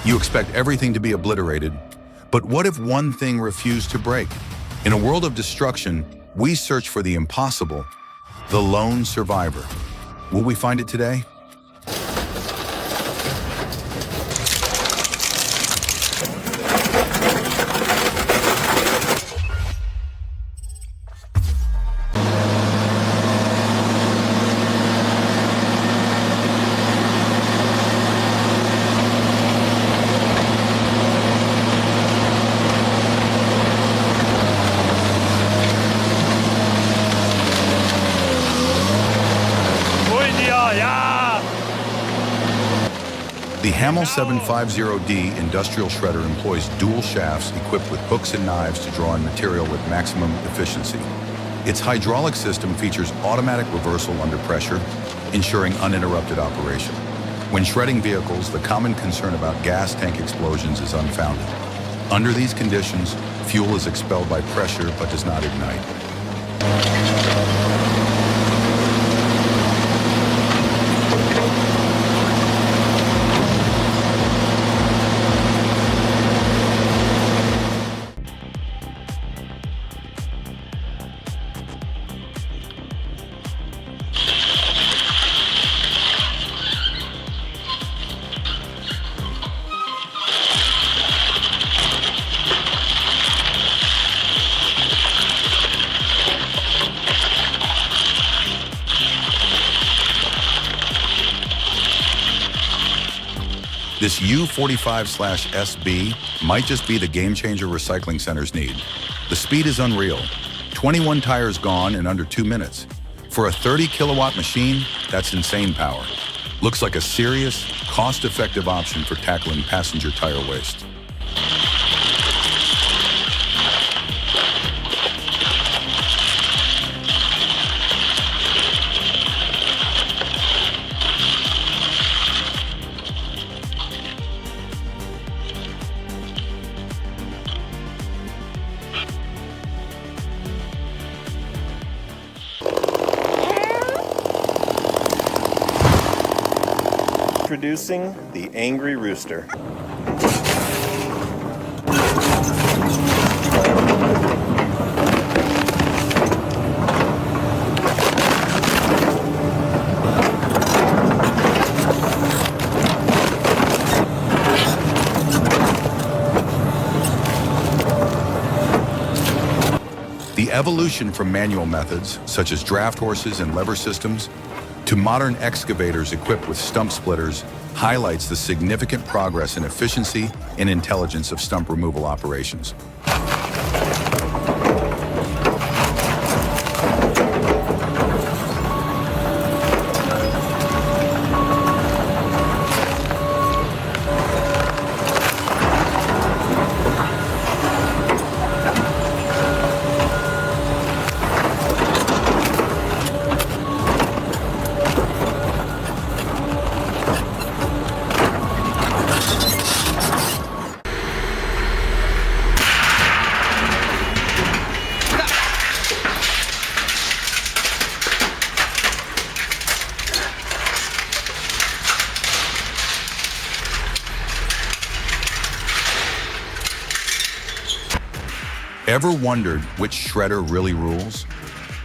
You expect everything to be obliterated, but what if one thing refused to break? In a world of destruction, we search for the impossible, the lone survivor. Will we find it today? The Hamel 750D industrial shredder employs dual shafts equipped with hooks and knives to draw in material with maximum efficiency. Its hydraulic system features automatic reversal under pressure, ensuring uninterrupted operation. When shredding vehicles, the common concern about gas tank explosions is unfounded. Under these conditions, fuel is expelled by pressure but does not ignite. This U45/SB might just be the game-changer recycling centers need. The speed is unreal. 21 tires gone in under 2 minutes. For a 30-kilowatt machine, that's insane power. Looks like a serious, cost-effective option for tackling passenger tire waste. Introducing the Angry Rooster. The evolution from manual methods, such as draft horses and lever systems, to modern excavators equipped with stump splitters, highlights the significant progress in efficiency and intelligence of stump removal operations. Ever wondered which shredder really rules?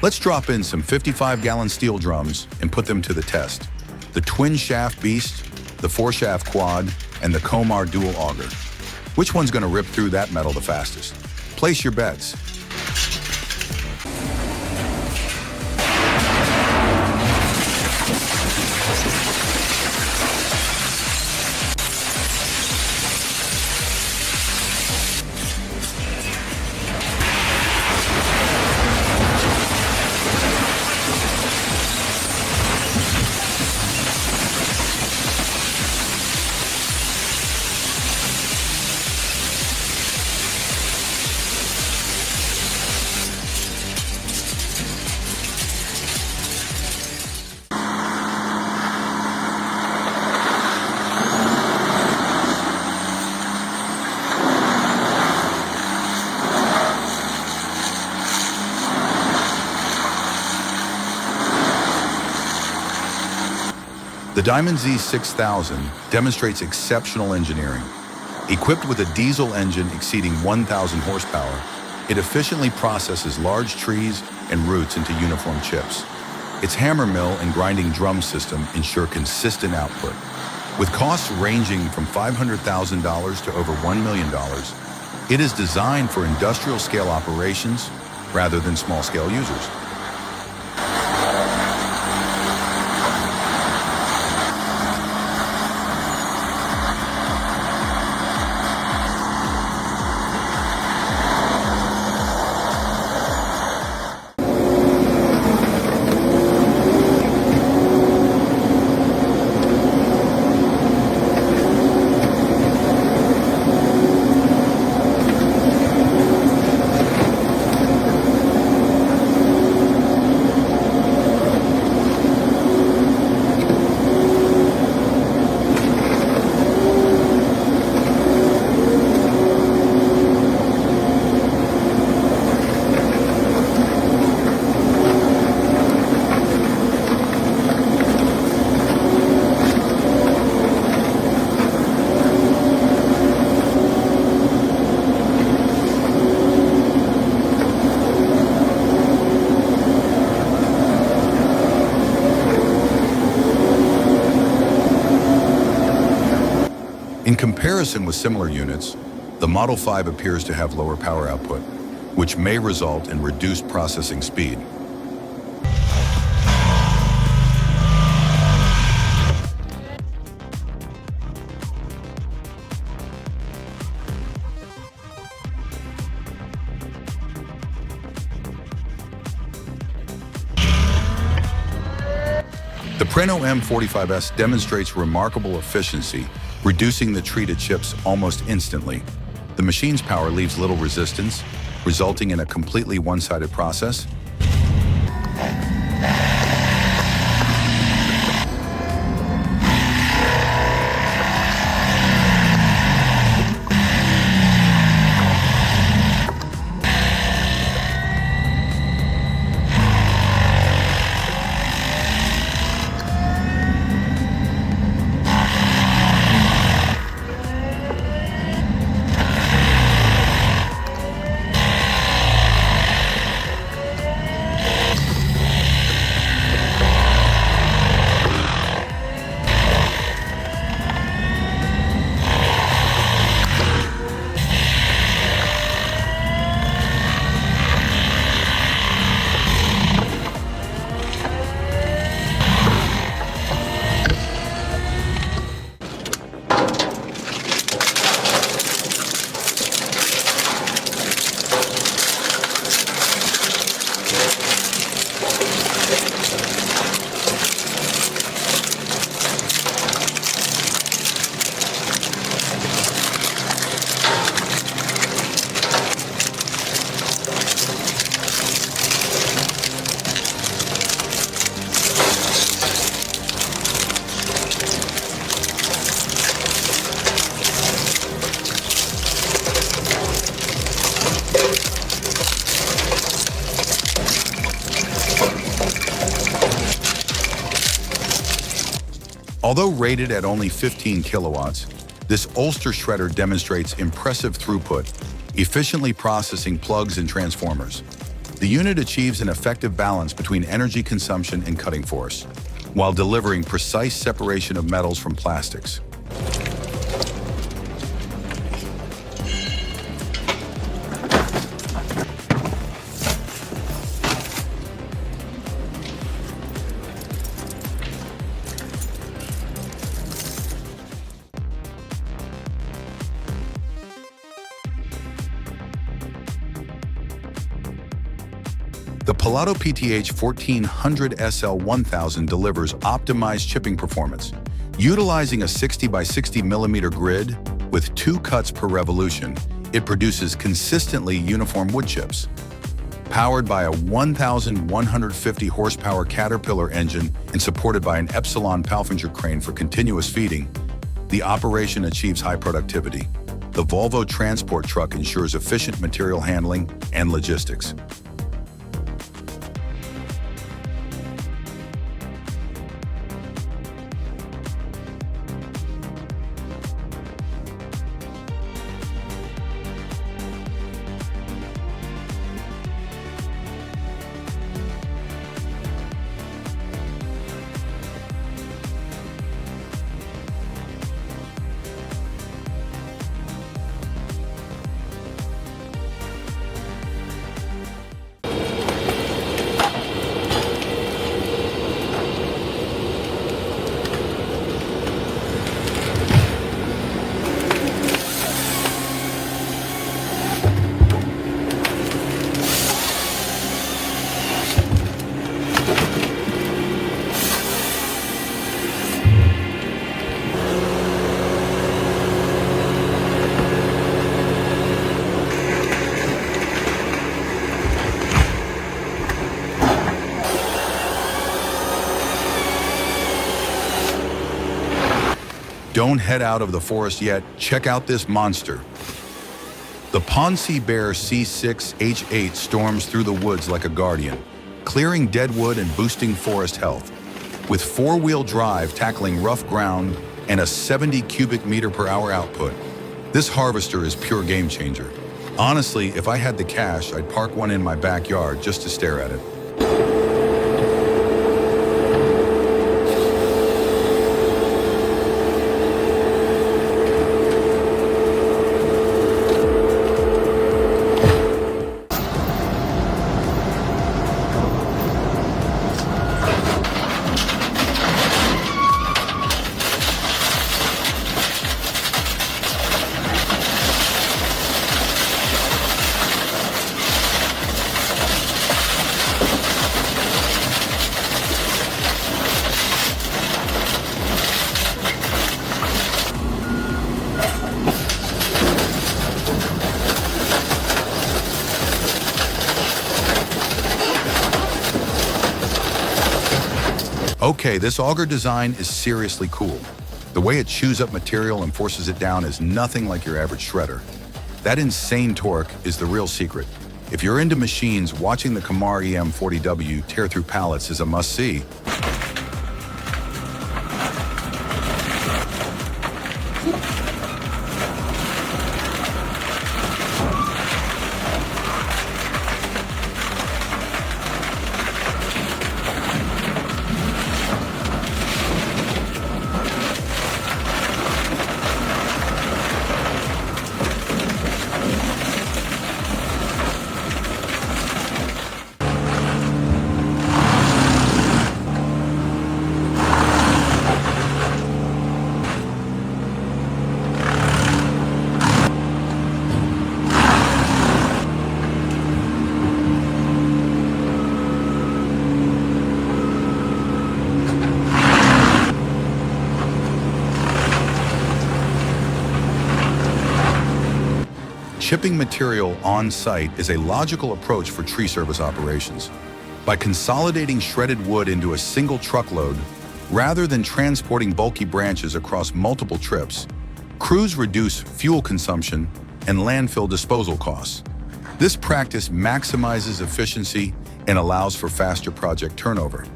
Let's drop in some 55-gallon steel drums and put them to the test. The twin-shaft Beast, the 4-shaft Quad, and the Comar dual Auger. Which one's gonna rip through that metal the fastest? Place your bets. The Diamond Z6000 demonstrates exceptional engineering. Equipped with a diesel engine exceeding 1,000 horsepower, it efficiently processes large trees and roots into uniform chips. Its hammer mill and grinding drum system ensure consistent output. With costs ranging from $500,000 to over $1 million, it is designed for industrial-scale operations rather than small-scale users. In comparison with similar units, the Model 5 appears to have lower power output, which may result in reduced processing speed. The Preno M45S demonstrates remarkable efficiency, reducing the treated chips almost instantly. The machine's power leaves little resistance, resulting in a completely one-sided process. Although rated at only 15 kilowatts, this Ulster shredder demonstrates impressive throughput, efficiently processing plugs and transformers. The unit achieves an effective balance between energy consumption and cutting force, while delivering precise separation of metals from plastics. The Pilato PTH 1400 SL1000 delivers optimized chipping performance. Utilizing a 60 by 60 millimeter grid with 2 cuts per revolution, it produces consistently uniform wood chips. Powered by a 1,150 horsepower Caterpillar engine and supported by an Epsilon Palfinger crane for continuous feeding, the operation achieves high productivity. The Volvo transport truck ensures efficient material handling and logistics. Don't head out of the forest yet. Check out this monster. The Ponce Bear C6H8 storms through the woods like a guardian, clearing dead wood and boosting forest health. With four-wheel drive tackling rough ground and a 70 cubic meter per hour output, this harvester is pure game changer. Honestly, if I had the cash, I'd park one in my backyard just to stare at it. Okay, this auger design is seriously cool. The way it chews up material and forces it down is nothing like your average shredder. That insane torque is the real secret. If you're into machines, watching the Kamar EM40W tear through pallets is a must-see. Shipping material on site is a logical approach for tree service operations. By consolidating shredded wood into a single truckload, rather than transporting bulky branches across multiple trips, crews reduce fuel consumption and landfill disposal costs. This practice maximizes efficiency and allows for faster project turnover.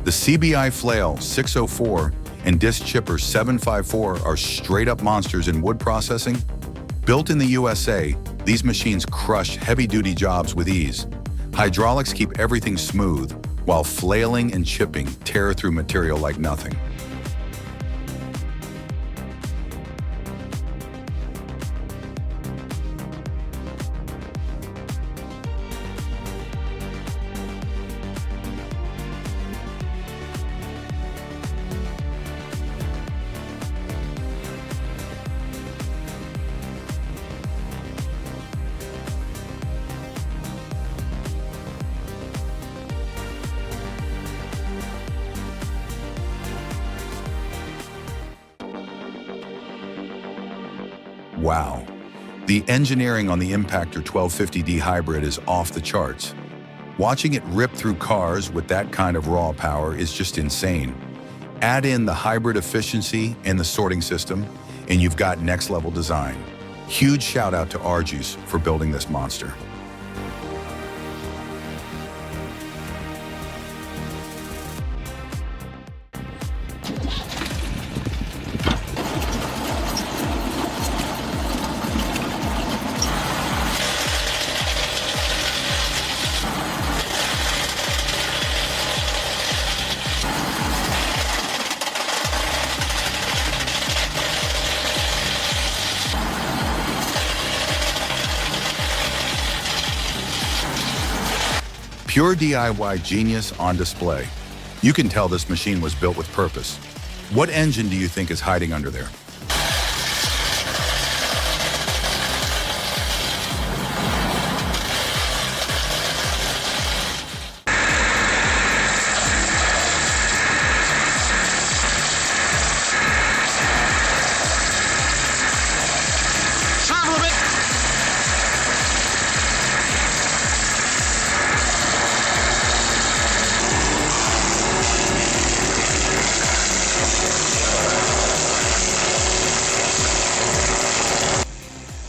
The CBI Flail 604 and Disc Chipper 754 are straight-up monsters in wood processing. Built in the USA, these machines crush heavy-duty jobs with ease. Hydraulics keep everything smooth, while flailing and chipping tear through material like nothing. Wow. The engineering on the Impactor 1250D hybrid is off the charts. Watching it rip through cars with that kind of raw power is just insane. Add in the hybrid efficiency and the sorting system, and you've got next-level design. Huge shout out to Auger for building this monster. Pure DIY genius on display. You can tell this machine was built with purpose. What engine do you think is hiding under there?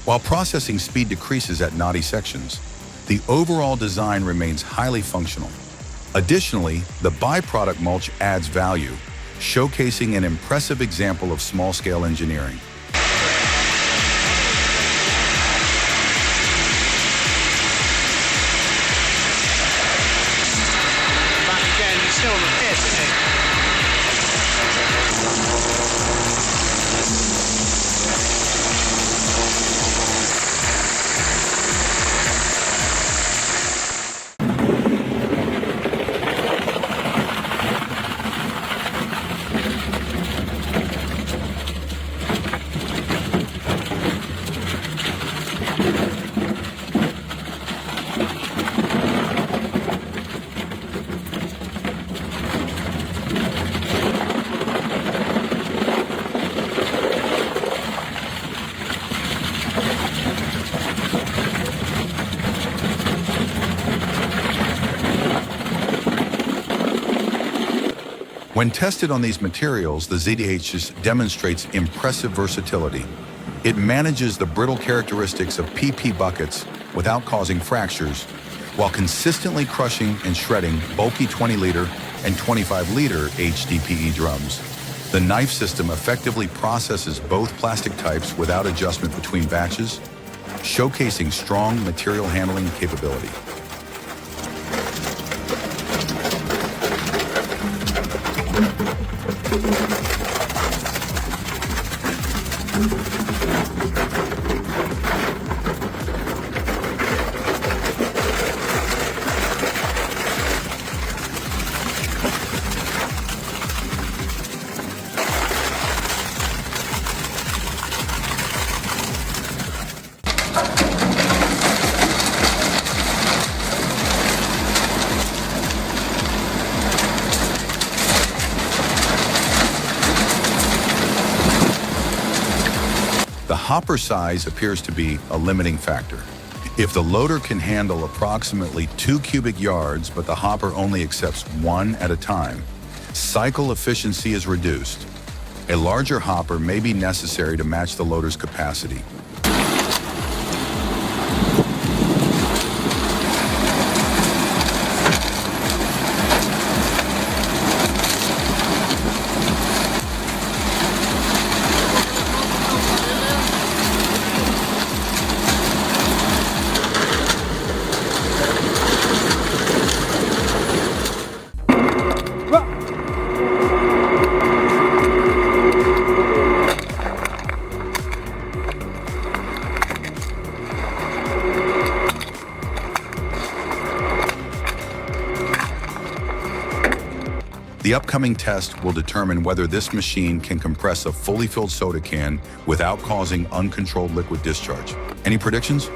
While processing speed decreases at knotty sections, the overall design remains highly functional. Additionally, the byproduct mulch adds value, showcasing an impressive example of small-scale engineering. Back again, he's still on the piss, isn't he? When tested on these materials, the ZDHus demonstrates impressive versatility. It manages the brittle characteristics of PP buckets without causing fractures, while consistently crushing and shredding bulky 20-liter and 25-liter HDPE drums. The knife system effectively processes both plastic types without adjustment between batches, showcasing strong material handling capability. The hopper size appears to be a limiting factor. If the loader can handle approximately 2 cubic yards, but the hopper only accepts 1 at a time, cycle efficiency is reduced. A larger hopper may be necessary to match the loader's capacity. The upcoming test will determine whether this machine can compress a fully filled soda can without causing uncontrolled liquid discharge. Any predictions?